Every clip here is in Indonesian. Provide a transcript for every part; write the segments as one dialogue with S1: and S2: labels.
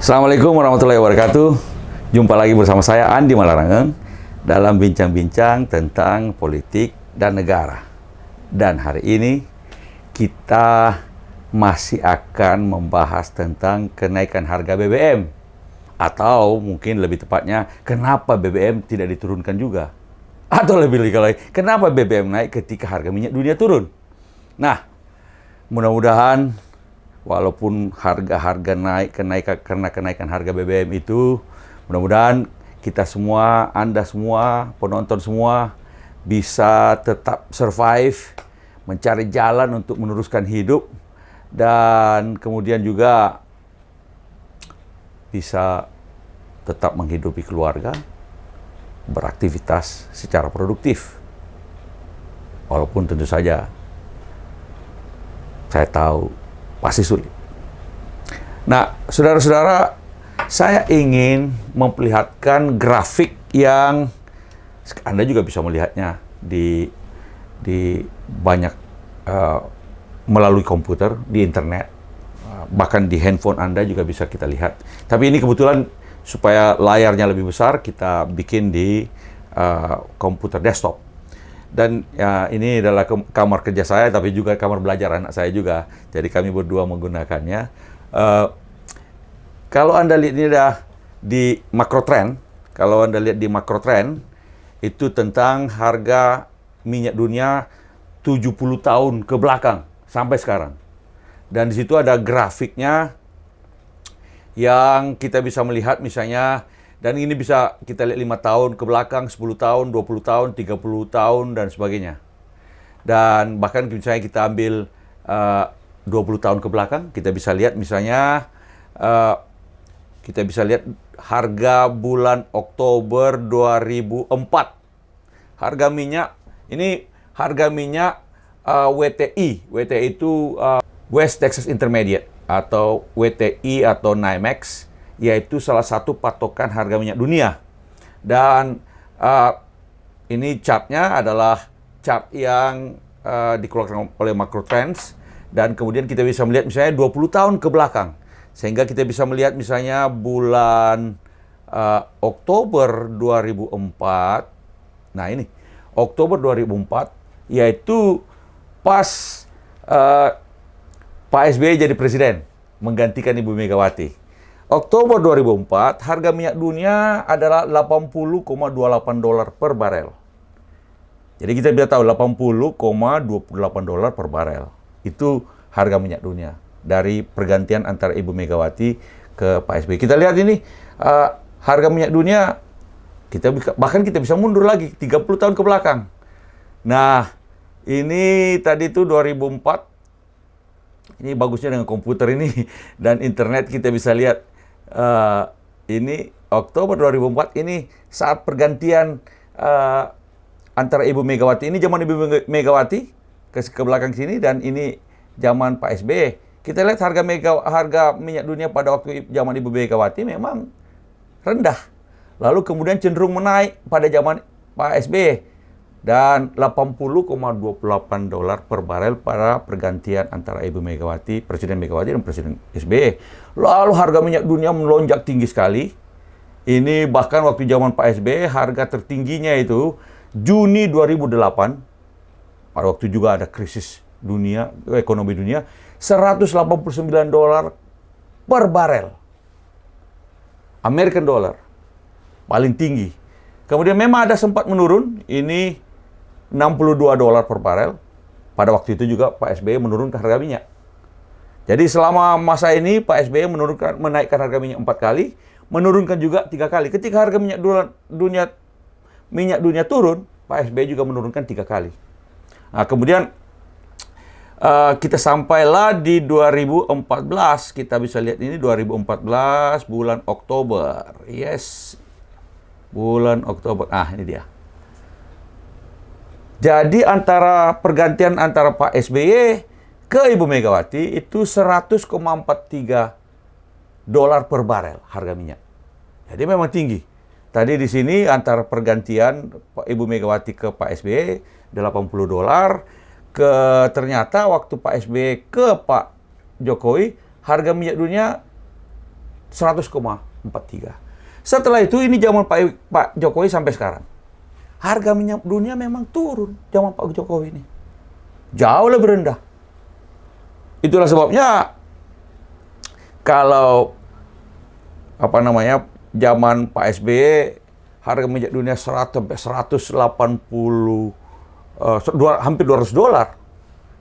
S1: Assalamualaikum warahmatullahi wabarakatuh. Jumpa lagi bersama saya Andi Malarangeng dalam bincang-bincang tentang politik dan negara. Dan hari ini kita masih akan membahas tentang kenaikan harga BBM. Atau mungkin lebih tepatnya, kenapa BBM tidak diturunkan juga. Atau lebih lagi, kenapa BBM naik ketika harga minyak dunia turun. Nah, mudah-mudahan walaupun harga-harga naik karena kenaikan harga BBM itu, mudah-mudahan kita semua, Anda semua, penonton semua bisa tetap survive, mencari jalan untuk meneruskan hidup, dan kemudian juga bisa tetap menghidupi keluarga, beraktivitas secara produktif. Walaupun tentu saja saya tahu pasti sulit. Nah, saudara-saudara, saya ingin memperlihatkan grafik yang Anda juga bisa melihatnya di banyak melalui komputer, di internet, bahkan di handphone Anda juga bisa kita lihat. Tapi ini kebetulan supaya layarnya lebih besar, kita bikin di komputer desktop. Dan ya, ini adalah kamar kerja saya, tapi juga kamar belajar anak saya juga. Jadi kami berdua menggunakannya. Kalau Anda lihat ini dah di makro trend, kalau Anda lihat di makro trend, itu tentang harga minyak dunia 70 tahun ke belakang sampai sekarang. Dan di situ ada grafiknya yang kita bisa melihat misalnya. Dan ini bisa kita lihat 5 tahun ke belakang, 10 tahun, 20 tahun, 30 tahun, dan sebagainya. Dan bahkan misalnya kita ambil 20 tahun ke belakang, kita bisa lihat misalnya, kita bisa lihat harga bulan Oktober 2004. Harga minyak, ini harga minyak WTI. WTI itu West Texas Intermediate, atau WTI atau NYMEX, yaitu salah satu patokan harga minyak dunia. Dan ini chartnya adalah chart yang dikeluarkan oleh Macro Trends, dan kemudian kita bisa melihat misalnya 20 tahun ke belakang, sehingga kita bisa melihat misalnya bulan Oktober 2004. Nah, ini Oktober 2004, yaitu pas Pak SBY jadi presiden menggantikan Ibu Megawati. Oktober 2004, harga minyak dunia adalah $80,28 per barel. Jadi kita bisa tahu $80,28 per barel. Itu harga minyak dunia dari pergantian antara Ibu Megawati ke Pak SBY. Kita lihat ini, harga minyak dunia, bahkan kita bisa mundur lagi 30 tahun ke belakang. Nah, ini tadi itu 2004. Ini bagusnya dengan komputer ini dan internet, kita bisa lihat. Ini Oktober 2004, ini saat pergantian antara Ibu Megawati. Ini zaman Ibu Megawati ke belakang sini, dan ini zaman Pak SBY. Kita lihat harga minyak dunia pada waktu zaman Ibu Megawati memang rendah. Lalu kemudian cenderung menaik pada zaman Pak SBY. Dan $80,28 per barel pada pergantian antara Ibu Megawati, Presiden Megawati dan Presiden SBY. Lalu harga minyak dunia melonjak tinggi sekali. Ini bahkan waktu zaman Pak SBY, harga tertingginya itu Juni 2008. Pada waktu juga ada krisis dunia, ekonomi dunia, $189 per barel. American dollar. Paling tinggi. Kemudian memang ada sempat menurun, ini $62 per barel. Pada waktu itu juga Pak SBY menurunkan harga minyak. Jadi selama masa ini Pak SBY menaikkan harga minyak 4 kali, menurunkan juga 3 kali. Ketika harga minyak dunia turun, Pak SBY juga menurunkan 3 kali. Nah, kemudian kita sampailah di 2014. Kita bisa lihat ini 2014 bulan Oktober. Yes. Bulan Oktober. Ah, ini dia. Jadi pergantian antara Pak SBY ke Ibu Megawati itu $100,43 per barel harga minyak. Jadi memang tinggi. Tadi di sini antara pergantian Ibu Megawati ke Pak SBY $80, ternyata waktu Pak SBY ke Pak Jokowi harga minyak dunia 100,43. Setelah itu ini zaman Pak Jokowi sampai sekarang. Harga minyak dunia memang turun zaman Pak Jokowi ini. Jauh lebih rendah. Itulah sebabnya kalau zaman Pak SBY harga minyak dunia 180 hampir $200.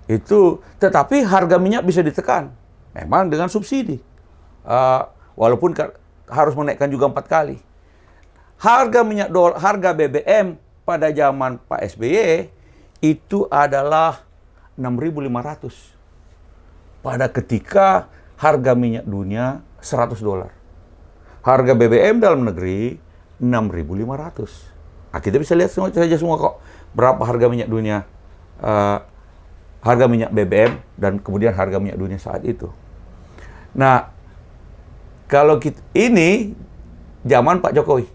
S1: Itu tetapi harga minyak bisa ditekan memang dengan subsidi. Walaupun harus menaikkan juga 4 kali. Harga BBM pada zaman Pak SBY itu adalah 6.500. Pada ketika harga minyak dunia $100. Harga BBM dalam negeri 6.500. Nah, kita bisa lihat semua kok berapa harga minyak dunia, harga minyak BBM dan kemudian harga minyak dunia saat itu. Nah, kalau ini zaman Pak Jokowi.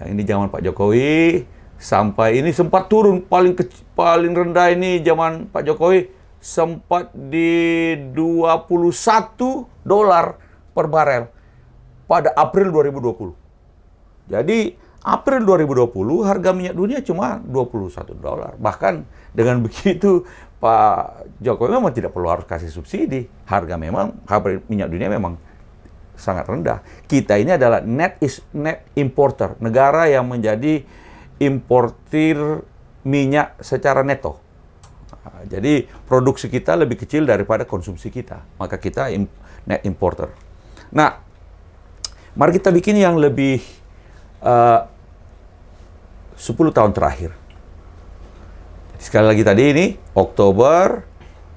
S1: Yang ini zaman Pak Jokowi sampai ini sempat turun paling rendah ini zaman Pak Jokowi sempat di $21 per barel pada April 2020. Jadi April 2020 harga minyak dunia cuma $21. Bahkan dengan begitu Pak Jokowi memang tidak perlu harus kasih subsidi. Harga minyak dunia memang sangat rendah. Kita ini adalah net importer, negara yang menjadi importir minyak secara neto. Jadi produksi kita lebih kecil daripada konsumsi kita, maka kita net importer. Nah, mari kita bikin yang lebih 10 tahun terakhir. Sekali lagi tadi ini Oktober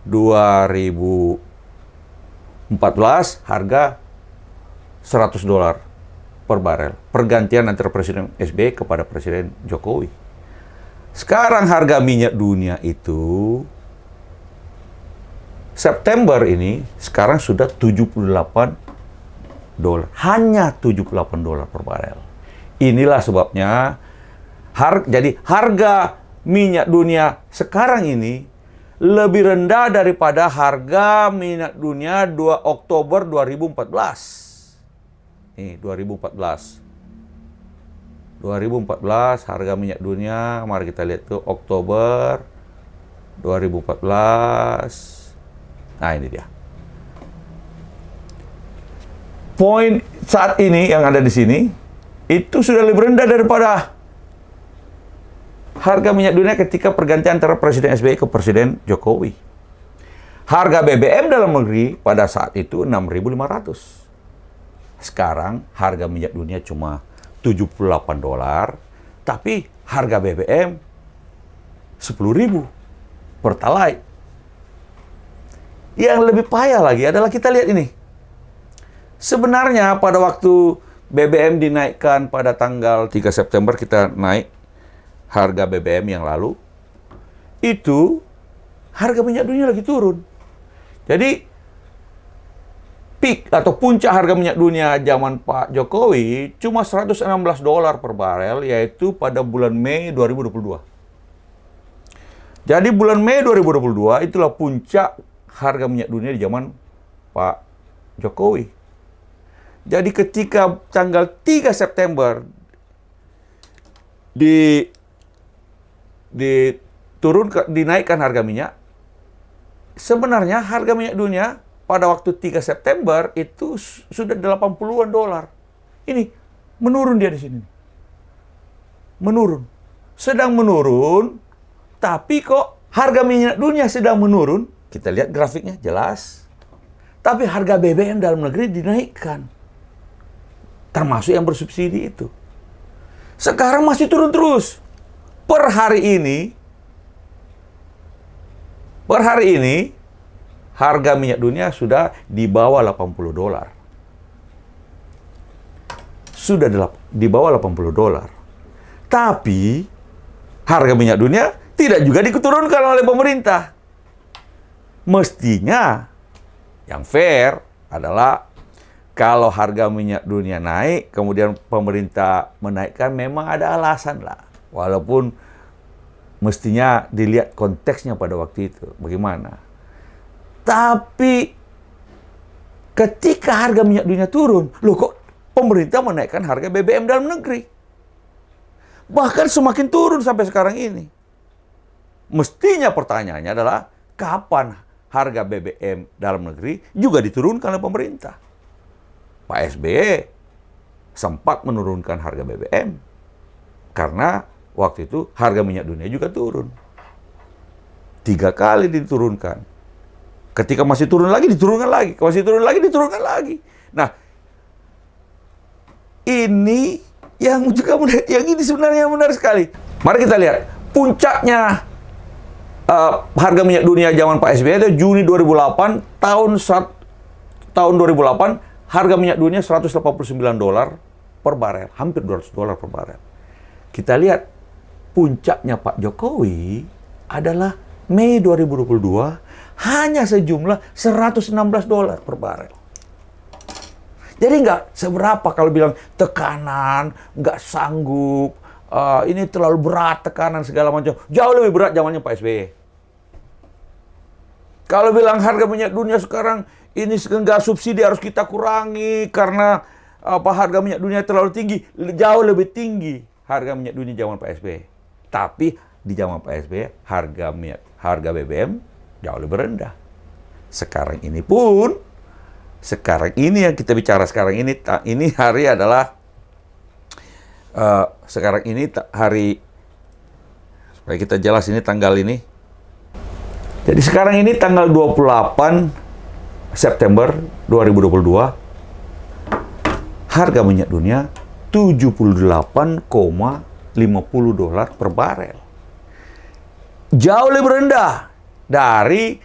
S1: 2014 harga $100 per barel. Pergantian antara Presiden SBY kepada Presiden Jokowi. Sekarang harga minyak dunia itu September ini sekarang sudah $78. Hanya $78 per barel. Inilah sebabnya jadi harga minyak dunia sekarang ini lebih rendah daripada harga minyak dunia 2 Oktober 2014. Nih, 2014 harga minyak dunia, mari kita lihat tuh Oktober 2014. Nah, ini dia. Poin saat ini yang ada di sini itu sudah lebih rendah daripada harga minyak dunia ketika pergantian antara Presiden SBY ke Presiden Jokowi. Harga BBM dalam negeri pada saat itu 6.500. Sekarang harga minyak dunia cuma $78, tapi harga BBM 10.000 Pertalite. Yang lebih payah lagi adalah kita lihat ini. Sebenarnya pada waktu BBM dinaikkan pada tanggal 3 September kita naik harga BBM yang lalu, itu harga minyak dunia lagi turun. Jadi peak atau puncak harga minyak dunia zaman Pak Jokowi cuma $116 per barel, yaitu pada bulan Mei 2022. Jadi bulan Mei 2022 itulah puncak harga minyak dunia di zaman Pak Jokowi. Jadi ketika tanggal 3 September dinaikkan harga minyak, sebenarnya harga minyak dunia pada waktu 3 September itu sudah $80-an. Ini menurun dia di sini. Menurun. Sedang menurun, tapi kok harga minyak dunia sedang menurun. Kita lihat grafiknya jelas. Tapi harga BBM dalam negeri dinaikkan. Termasuk yang bersubsidi itu. Sekarang masih turun terus. Per hari ini harga minyak dunia sudah di bawah $80. Sudah di bawah $80. Tapi harga minyak dunia tidak juga diturunkan oleh pemerintah. Mestinya yang fair adalah kalau harga minyak dunia naik, kemudian pemerintah menaikkan, memang ada alasan lah. Walaupun mestinya dilihat konteksnya pada waktu itu. Bagaimana? Tapi Ketika harga minyak dunia turun, loh kok pemerintah menaikkan harga BBM dalam negeri? Bahkan semakin turun sampai sekarang ini. Mestinya pertanyaannya adalah, kapan harga BBM dalam negeri juga diturunkan oleh pemerintah? Pak SBY sempat menurunkan harga BBM. Karena waktu itu harga minyak dunia juga turun. 3 kali diturunkan. Ketika masih turun lagi, diturunkan lagi. Masih turun lagi, diturunkan lagi. Nah, ini yang juga menarik, yang ini sebenarnya menarik sekali. Mari kita lihat puncaknya harga minyak dunia zaman Pak SBY itu Juni 2008, tahun 2008 harga minyak dunia $189 per barel, hampir $200 per barel. Kita lihat puncaknya Pak Jokowi adalah Mei 2022, hanya sejumlah $116 per barel. Jadi nggak seberapa kalau bilang tekanan, nggak sanggup, ini terlalu berat tekanan segala macam. Jauh lebih berat zamannya Pak SBY. Kalau bilang harga minyak dunia sekarang ini nggak subsidi harus kita kurangi karena harga minyak dunia terlalu tinggi, jauh lebih tinggi harga minyak dunia zaman Pak SBY. Tapi di zaman Pak SBY harga BBM jauh lebih rendah. Sekarang ini yang kita bicara sekarang ini hari adalah sekarang ini hari, supaya kita jelas ini tanggal ini. Jadi sekarang ini tanggal 28 September 2022, harga minyak dunia $78,50 per barel. Jauh lebih rendah dari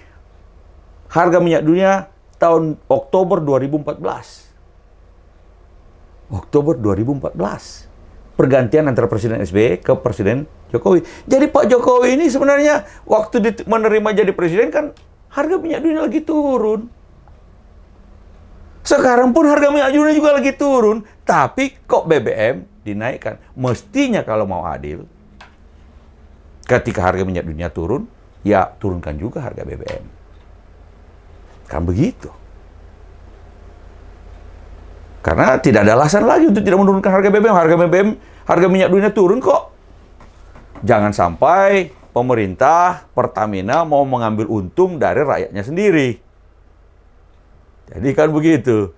S1: harga minyak dunia tahun Oktober 2014. Oktober 2014. Pergantian antara Presiden SBY ke Presiden Jokowi. Jadi Pak Jokowi ini sebenarnya waktu menerima jadi presiden kan harga minyak dunia lagi turun. Sekarang pun harga minyak dunia juga lagi turun. Tapi kok BBM dinaikkan? Mestinya kalau mau adil, ketika harga minyak dunia turun, ya turunkan juga harga BBM. Kan begitu. Karena tidak ada alasan lagi untuk tidak menurunkan harga BBM. Harga minyak dunia turun kok. Jangan sampai pemerintah, Pertamina mau mengambil untung dari rakyatnya sendiri. Jadi kan begitu.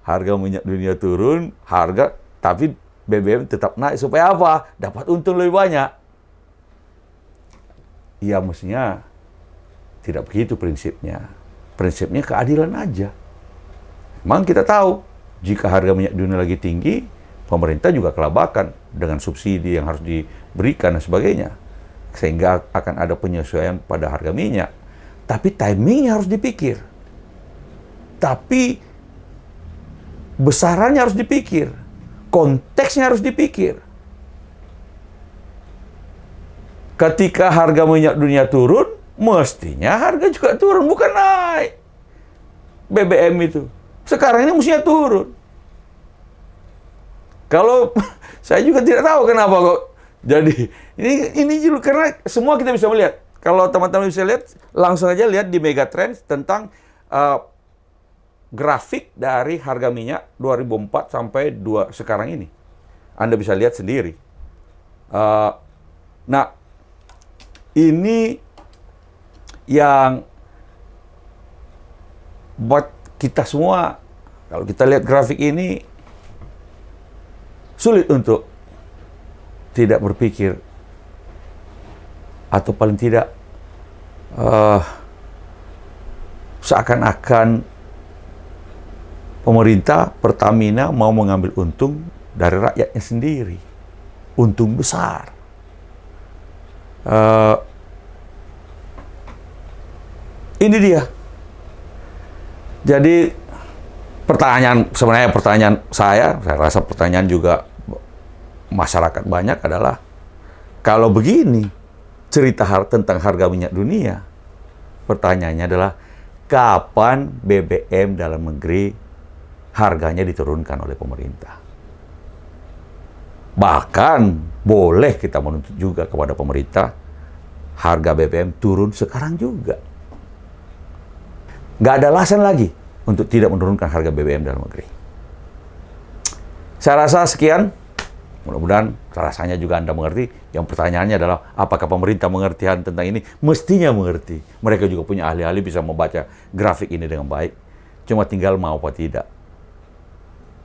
S1: Harga minyak dunia turun, tapi BBM tetap naik. Supaya apa? Dapat untung lebih banyak. Ya mestinya tidak begitu prinsipnya. Prinsipnya keadilan aja. Memang kita tahu, jika harga minyak dunia lagi tinggi, pemerintah juga kelabakan dengan subsidi yang harus diberikan dan sebagainya. Sehingga akan ada penyesuaian pada harga minyak. Tapi timingnya harus dipikir. Tapi besarannya harus dipikir. Konteksnya harus dipikir. Ketika harga minyak dunia turun, mestinya harga juga turun, bukan naik. BBM itu. Sekarang ini mestinya turun. Kalau saya juga tidak tahu kenapa kok. Jadi ini juga karena semua kita bisa melihat. Kalau teman-teman bisa lihat, langsung aja lihat di Megatrends tentang grafik dari harga minyak 2004 sampai sekarang ini. Anda bisa lihat sendiri. Nah, ini yang buat kita semua, kalau kita lihat grafik ini, sulit untuk tidak berpikir, atau paling tidak seakan-akan pemerintah, Pertamina mau mengambil untung dari rakyatnya sendiri. Untung besar. Ini dia. Jadi sebenarnya pertanyaan saya rasa pertanyaan juga masyarakat banyak adalah, kalau begini cerita tentang harga minyak dunia, pertanyaannya adalah kapan BBM dalam negeri harganya diturunkan oleh pemerintah. Bahkan boleh kita menuntut juga kepada pemerintah harga BBM turun sekarang juga. Nggak ada alasan lagi untuk tidak menurunkan harga BBM dalam negeri. Saya rasa sekian. Mudah-mudahan rasanya juga Anda mengerti. Yang pertanyaannya adalah, apakah pemerintah mengerti tentang ini? Mestinya mengerti. Mereka juga punya ahli-ahli bisa membaca grafik ini dengan baik. Cuma tinggal mau apa tidak.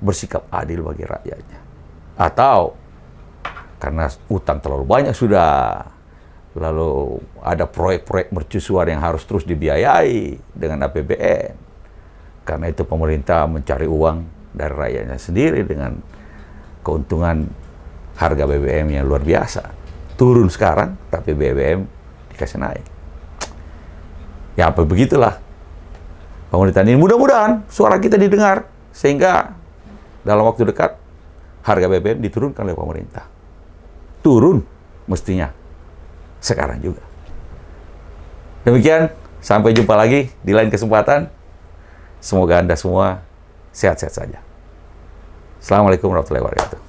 S1: Bersikap adil bagi rakyatnya. Atau, karena utang terlalu banyak sudah, lalu ada proyek-proyek mercusuar yang harus terus dibiayai dengan APBN. Karena itu pemerintah mencari uang dari rakyatnya sendiri dengan keuntungan harga BBM yang luar biasa. Turun sekarang, tapi BBM dikasih naik. Ya apa begitulah pemerintahan ini. Mudah-mudahan suara kita didengar, sehingga dalam waktu dekat harga BBM diturunkan oleh pemerintah. Turun mestinya sekarang juga. Demikian, sampai jumpa lagi di lain kesempatan. Semoga Anda semua sehat-sehat saja. Assalamualaikum warahmatullahi wabarakatuh.